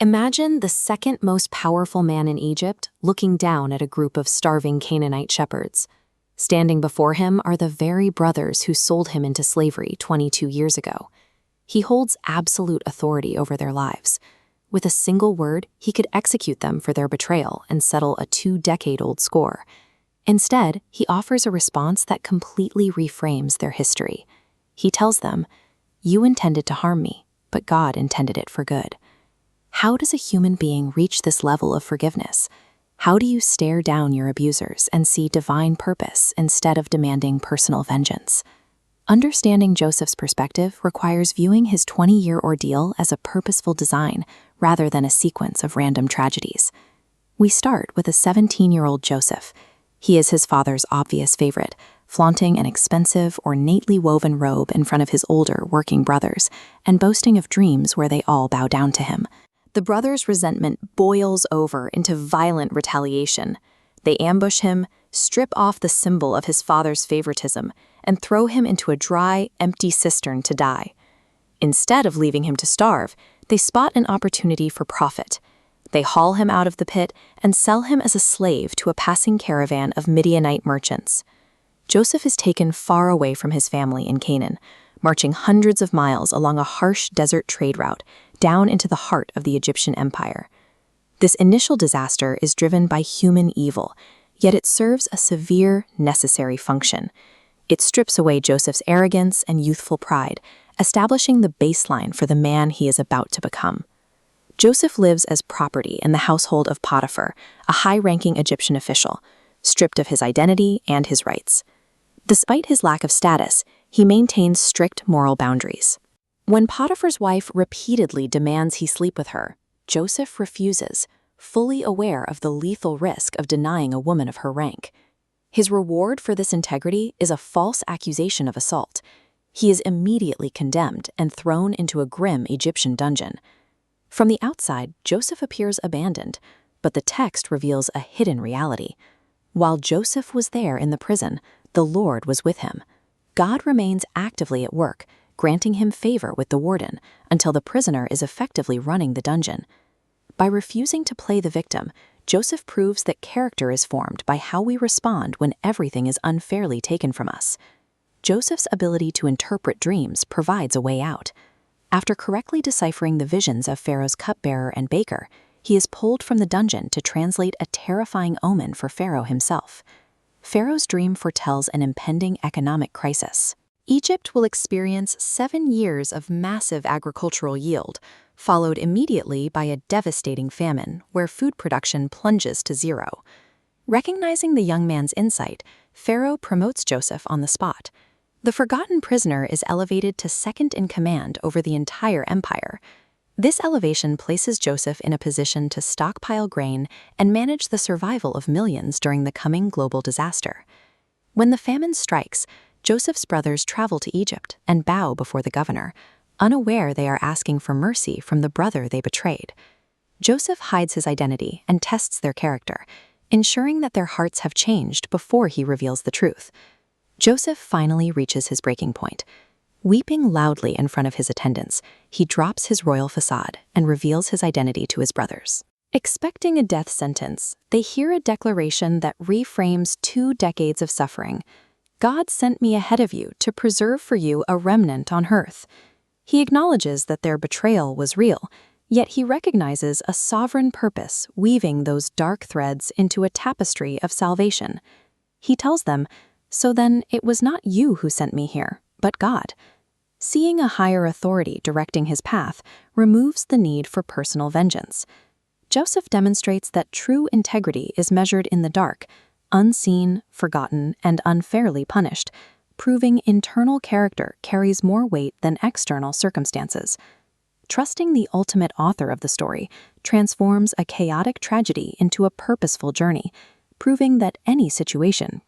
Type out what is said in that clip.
Imagine the second most powerful man in Egypt looking down at a group of starving Canaanite shepherds. Standing before him are the very brothers who sold him into slavery 22 years ago. He holds absolute authority over their lives. With a single word, he could execute them for their betrayal and settle a 2-decade-old score. Instead, he offers a response that completely reframes their history. He tells them, "You intended to harm me, but God intended it for good." How does a human being reach this level of forgiveness? How do you stare down your abusers and see divine purpose instead of demanding personal vengeance? Understanding Joseph's perspective requires viewing his 20-year ordeal as a purposeful design rather than a sequence of random tragedies. We start with a 17-year-old Joseph. He is his father's obvious favorite, flaunting an expensive, ornately woven robe in front of his older, working brothers, and boasting of dreams where they all bow down to him. The brothers' resentment boils over into violent retaliation. They ambush him, strip off the symbol of his father's favoritism, and throw him into a dry, empty cistern to die. Instead of leaving him to starve, they spot an opportunity for profit. They haul him out of the pit and sell him as a slave to a passing caravan of Midianite merchants. Joseph is taken far away from his family in Canaan, marching hundreds of miles along a harsh desert trade route down into the heart of the Egyptian empire. This initial disaster is driven by human evil, yet it serves a severe, necessary function. It strips away Joseph's arrogance and youthful pride, establishing the baseline for the man he is about to become. Joseph lives as property in the household of Potiphar, a high-ranking Egyptian official, stripped of his identity and his rights. Despite his lack of status, he maintains strict moral boundaries. When Potiphar's wife repeatedly demands he sleep with her, Joseph refuses, fully aware of the lethal risk of denying a woman of her rank. His reward for this integrity is a false accusation of assault. He is immediately condemned and thrown into a grim Egyptian dungeon. From the outside, Joseph appears abandoned, but the text reveals a hidden reality. While Joseph was there in the prison, the Lord was with him. God remains actively at work, granting him favor with the warden until the prisoner is effectively running the dungeon. By refusing to play the victim, Joseph proves that character is formed by how we respond when everything is unfairly taken from us. Joseph's ability to interpret dreams provides a way out. After correctly deciphering the visions of Pharaoh's cupbearer and baker, he is pulled from the dungeon to translate a terrifying omen for Pharaoh himself. Pharaoh's dream foretells an impending economic crisis. Egypt will experience 7 years of massive agricultural yield, followed immediately by a devastating famine where food production plunges to zero. Recognizing the young man's insight, Pharaoh promotes Joseph on the spot. The forgotten prisoner is elevated to second in command over the entire empire. This elevation places Joseph in a position to stockpile grain and manage the survival of millions during the coming global disaster. When the famine strikes, Joseph's brothers travel to Egypt and bow before the governor, unaware they are asking for mercy from the brother they betrayed. Joseph hides his identity and tests their character, ensuring that their hearts have changed before he reveals the truth. Joseph finally reaches his breaking point. Weeping loudly in front of his attendants, he drops his royal facade and reveals his identity to his brothers. Expecting a death sentence, they hear a declaration that reframes 2 decades of suffering. God sent me ahead of you to preserve for you a remnant on earth. He acknowledges that their betrayal was real, yet he recognizes a sovereign purpose weaving those dark threads into a tapestry of salvation. He tells them, "So then it was not you who sent me here, but God." Seeing a higher authority directing his path removes the need for personal vengeance. Joseph demonstrates that true integrity is measured in the dark, unseen, forgotten, and unfairly punished, proving internal character carries more weight than external circumstances. Trusting the ultimate author of the story transforms a chaotic tragedy into a purposeful journey, proving that any situation